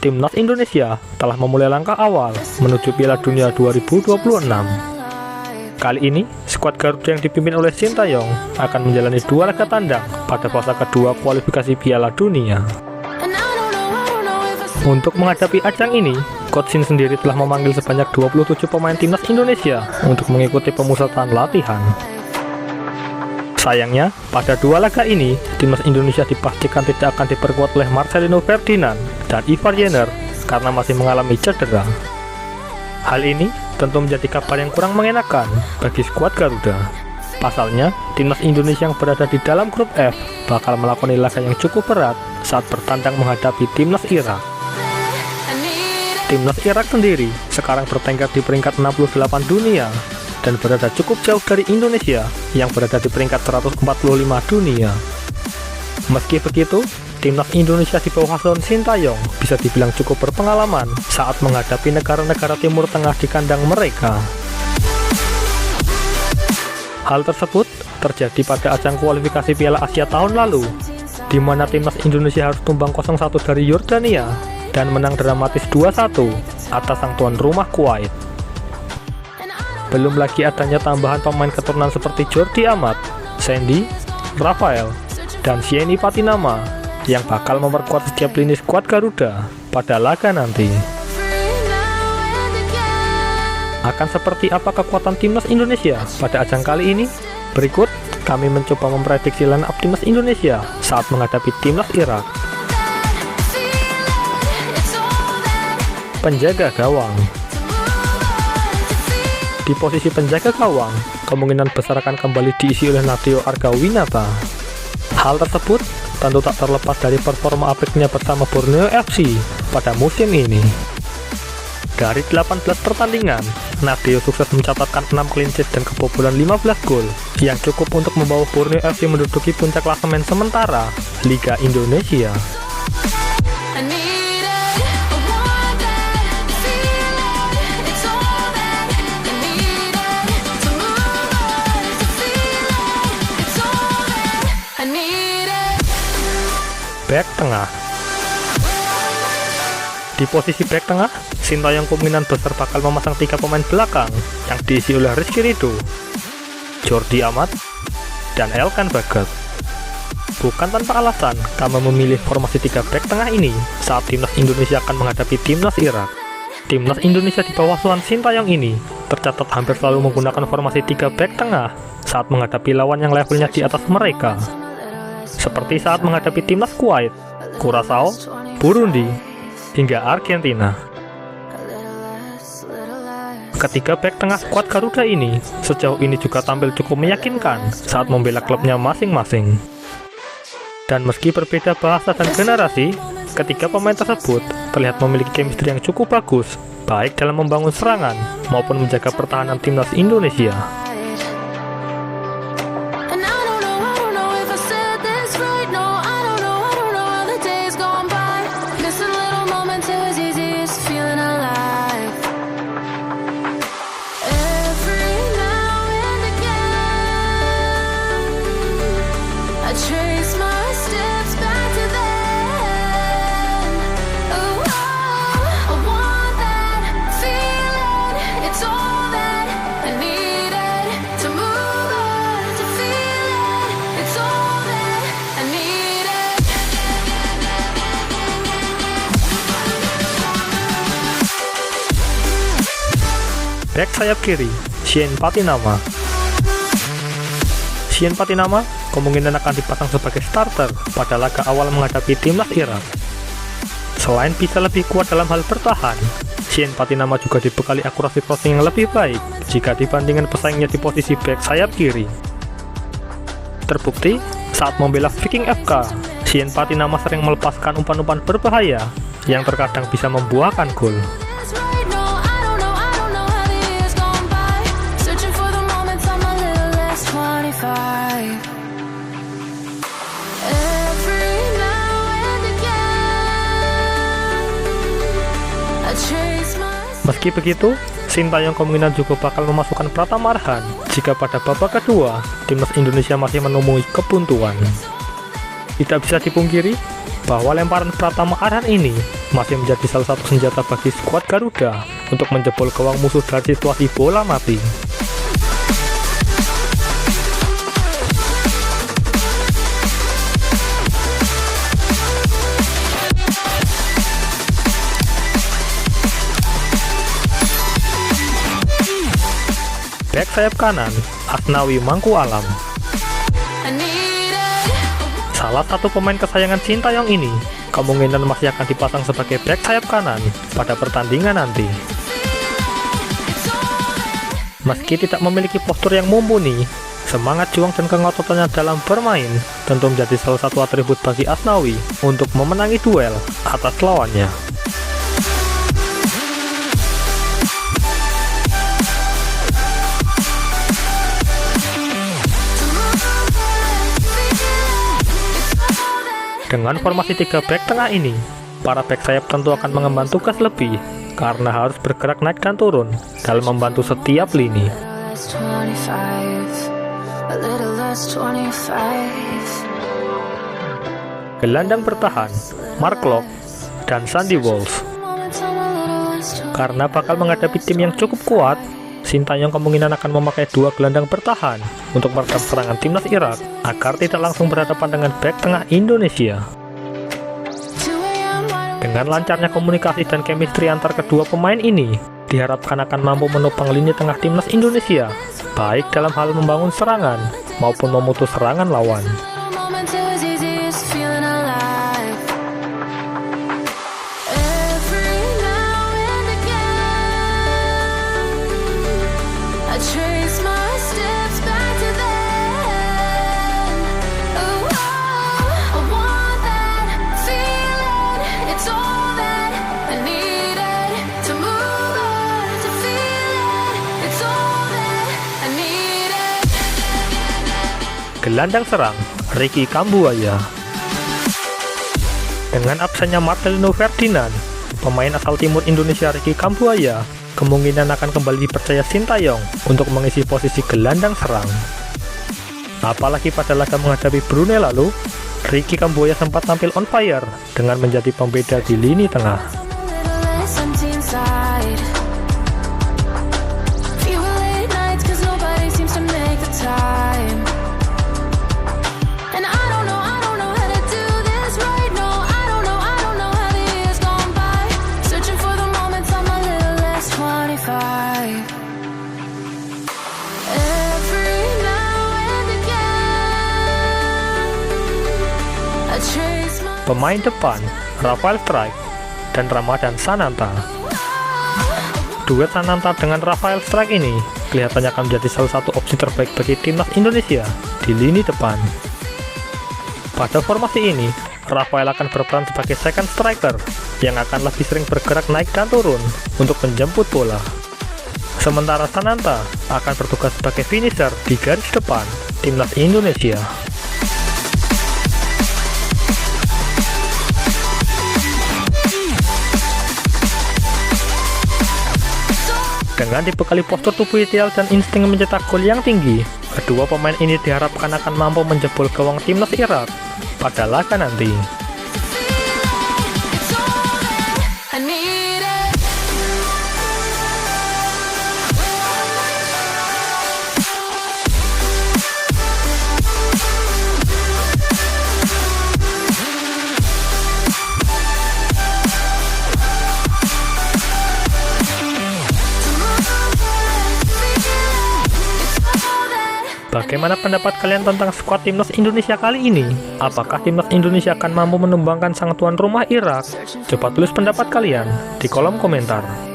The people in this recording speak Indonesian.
Timnas Indonesia telah memulai langkah awal menuju Piala Dunia 2026. Kali ini, skuad Garuda yang dipimpin oleh Sintayong akan menjalani 2 laga tandang pada fase kedua kualifikasi Piala Dunia. Untuk menghadapi ajang ini, Coach Shin sendiri telah memanggil sebanyak 27 pemain Timnas Indonesia untuk mengikuti pemusatan latihan. Sayangnya, pada 2 laga ini, Timnas Indonesia dipastikan tidak akan diperkuat oleh Marcelino Ferdinand dan Ivar Jenner karena masih mengalami cedera. Hal ini tentu menjadi kabar yang kurang mengenakan bagi skuad Garuda. Pasalnya, Timnas Indonesia yang berada di dalam grup F bakal melakoni laga yang cukup berat saat bertandang menghadapi Timnas Irak. Timnas Irak sendiri sekarang bertengger di peringkat 68 dunia dan berada cukup jauh dari Indonesia yang berada di peringkat 145 dunia. Meski begitu, Timnas Indonesia di bawah asuhan Sintayong bisa dibilang cukup berpengalaman saat menghadapi negara-negara Timur Tengah di kandang mereka. Hal tersebut terjadi pada ajang kualifikasi Piala Asia tahun lalu, di mana Timnas Indonesia harus tumbang 0-1 dari Yordania dan menang dramatis 2-1 atas sang tuan rumah Kuwait. Belum lagi adanya tambahan pemain keturunan seperti Jordi Amat, Sandy, Rafael, dan Sieni Patinama yang bakal memperkuat setiap lini skuad Garuda pada laga nanti. Akan seperti apa kekuatan Timnas Indonesia pada ajang kali ini? Berikut kami mencoba memprediksi line up Timnas Indonesia saat menghadapi Timnas Irak. Penjaga gawang. Di posisi penjaga gawang, kemungkinan besar akan kembali diisi oleh Nadeo Argawinata. Hal tersebut tentu tak terlepas dari performa apiknya bersama Borneo FC pada musim ini. Dari 18 pertandingan, Nadeo sukses mencatatkan 6 clean sheet dan kebobolan 15 gol yang cukup untuk membawa Borneo FC menduduki puncak klasemen sementara Liga Indonesia. Back tengah. Di posisi back tengah, Sintayong kemungkinan besar bakal memasang 3 pemain belakang yang diisi oleh Rizky Ridho, Jordi Amat, dan Elkan Bagat. Bukan tanpa alasan kami memilih formasi 3 back tengah ini saat Timnas Indonesia akan menghadapi Timnas Irak. Timnas Indonesia di bawah asuhan Sintayong ini tercatat hampir selalu menggunakan formasi 3 back tengah saat menghadapi lawan yang levelnya di atas mereka, seperti saat menghadapi Timnas Kuwait, Curaçao, Burundi, hingga Argentina. Ketiga back tengah skuad Garuda ini sejauh ini juga tampil cukup meyakinkan saat membela klubnya masing-masing. Dan meski berbeda bahasa dan generasi, ketiga pemain tersebut terlihat memiliki chemistry yang cukup bagus, baik dalam membangun serangan maupun menjaga pertahanan Timnas Indonesia. Back sayap kiri, Sien Patinama. Sien Patinama kemungkinan akan dipasang sebagai starter pada laga awal menghadapi Timnas Irak. Selain bisa lebih kuat dalam hal bertahan, Sien Patinama juga dibekali akurasi crossing yang lebih baik jika dibandingkan pesaingnya di posisi back sayap kiri. Terbukti, saat membela Viking FK, Sien Patinama sering melepaskan umpan-umpan berbahaya yang terkadang bisa membuahkan gol. Meski begitu, Sintayong kemungkinan juga bakal memasukkan Pratama Arhan jika pada babak kedua Timnas Indonesia masih menemui kebuntuan. Tidak bisa dipungkiri, bahwa lemparan Pratama Arhan ini masih menjadi salah satu senjata bagi skuad Garuda untuk menjebol gawang musuh dari situasi bola mati. Bek sayap kanan, Asnawi Mangku Alam. Salah satu pemain kesayangan Sintayong ini kemungkinan masih akan dipasang sebagai bek sayap kanan pada pertandingan nanti. Meski tidak memiliki postur yang mumpuni, semangat juang dan kengototannya dalam bermain tentu menjadi salah satu atribut bagi Asnawi untuk memenangi duel atas lawannya. Dengan formasi 3 back tengah ini, para back sayap tentu akan mengemban tugas lebih karena harus bergerak naik dan turun dalam membantu setiap lini. Gelandang bertahan, Mark Locke dan Sandy Walsh. Karena bakal menghadapi tim yang cukup kuat, Sintayong kemungkinan akan memakai 2 gelandang bertahan untuk meredam serangan timnas Irak agar tidak langsung berhadapan dengan bek tengah Indonesia. Dengan lancarnya komunikasi dan chemistry antar kedua pemain ini, diharapkan akan mampu menopang lini tengah timnas Indonesia, baik dalam hal membangun serangan maupun memutus serangan lawan. Gelandang serang, Ricky Kambuaya. Dengan absennya Marcelino Ferdinand, pemain asal timur Indonesia Ricky Kambuaya kemungkinan akan kembali dipercaya Sintayong untuk mengisi posisi gelandang serang. Apalagi pada laga menghadapi Brunei lalu, Ricky Kambuaya sempat tampil on fire dengan menjadi pembeda di lini tengah. Pemain depan, Rafael Strike dan Ramadan Sananta. Duet Sananta dengan Rafael Strike ini kelihatannya akan menjadi salah satu opsi terbaik bagi timnas Indonesia di lini depan. Pada formasi ini, Rafael akan berperan sebagai second striker yang akan lebih sering bergerak naik dan turun untuk menjemput bola. Sementara Sananta akan bertugas sebagai finisher di garis depan timnas Indonesia. Dengan dibekali postur tubuh ideal dan insting mencetak gol yang tinggi, kedua pemain ini diharapkan akan mampu menjebol gawang timnas Irak pada laga nanti. Bagaimana pendapat kalian tentang skuad timnas Indonesia kali ini? Apakah timnas Indonesia akan mampu menumbangkan sang tuan rumah Irak? Coba tulis pendapat kalian di kolom komentar.